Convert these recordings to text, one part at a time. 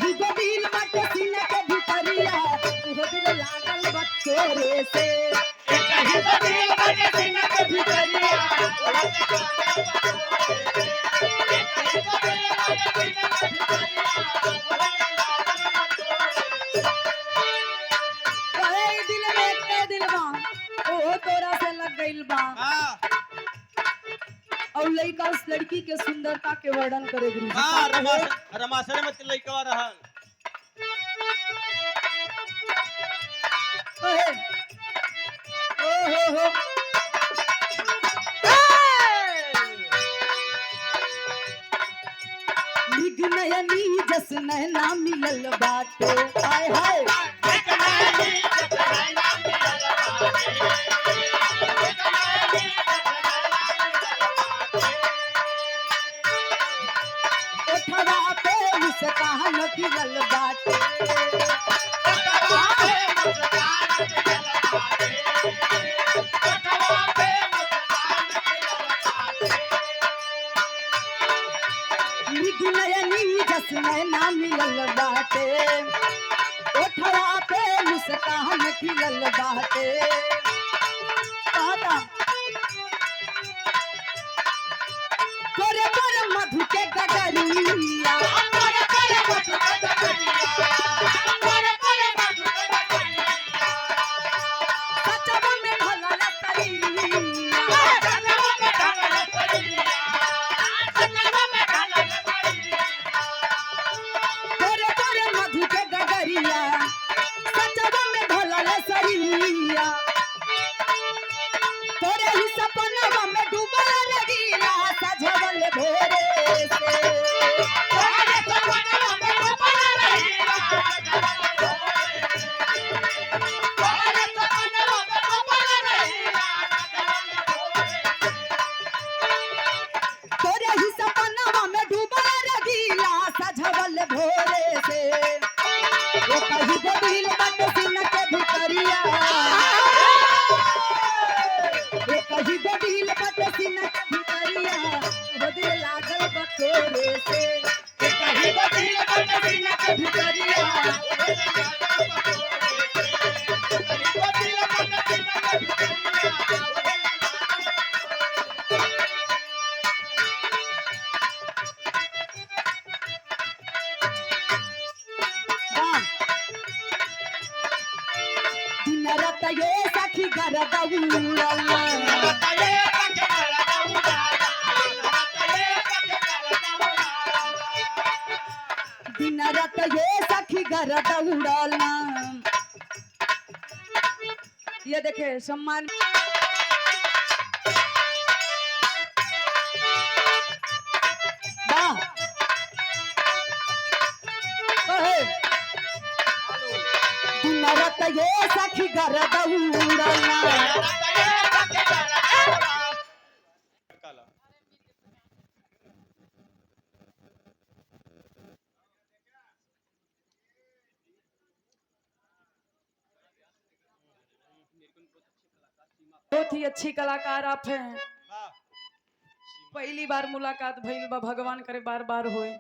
कहीं को दिल बाटे सीने के भितरिया वो दिल लागल बा तोरे से कहीं को दिल बाटे सीने के भितरिया और लड़का उस लड़की के सुंदरता के वर्णन करे गुरु जी। हां रमासर में लड़का रहल। हो मृग नयनी जस नैना मिलल बाटे हाय हाय खिलल बाटे मृग नयनी जस नैना मिलल बाटे ओठवा पे मुस्कान खिलल बाटे तोरे पर मधु के गगरिया ये सखी घर दिन रात ये सखी घर दौड़ना। ये देखे सम्मान ये सखी घर दौड़ना बहुत ही अच्छी कलाकार आप हैं। पहली बार मुलाकात भइल बा, भगवान करे बार बार होए।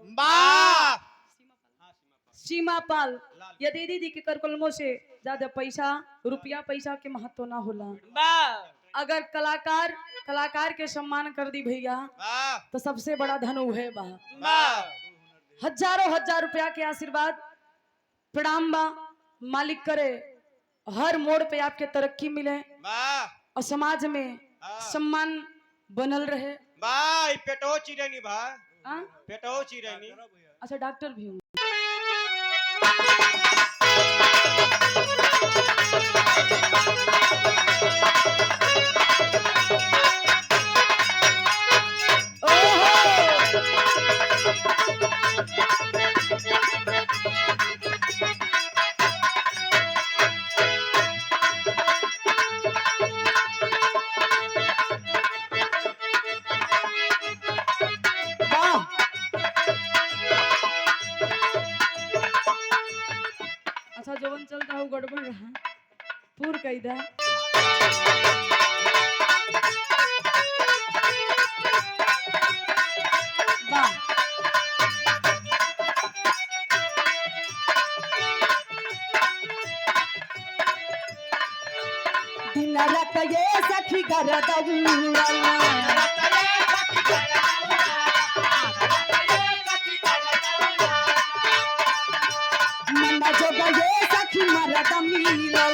सीमा पाल ये दीदी दी के कर कलमों से ज्यादा पैसा रुपया पैसा के महत्व ना होला। अगर कलाकार के सम्मान कर दी भैया तो सबसे बड़ा धन है बा। हजारों हजार रुपया के आशीर्वाद प्रणाम बा। मालिक करे हर मोड़ पे आपके तरक्की मिले और समाज में सम्मान बनल रहे। पेटो चिरनी बा पेटो चिरनी। अच्छा डॉक्टर भी हूँ। जवन चलता हो गड़बड़ रहा पूर कैदा। रत ये सखी गरद उड़ला मना जोग ये सखी मरद मिलला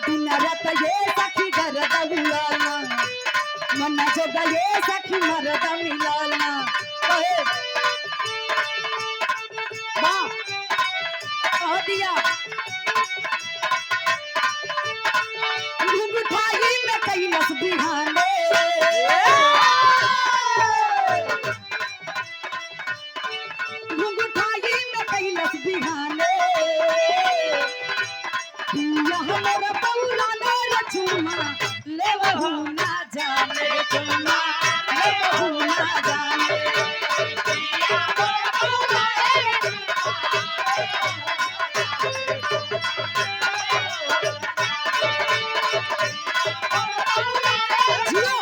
दिन रत ये सखी गरद उड़ला मना जोग ये सखी मरद मिलला कहे वाह कह दिया घुंघटाई में कैलस बिहाने घुंघटाई में कैलस बिहाने पिया हमरा बौला ने रचुमा लेवहु ना जाने चुमा लेवहु ना जाने पिया हमरा बौला ने जियो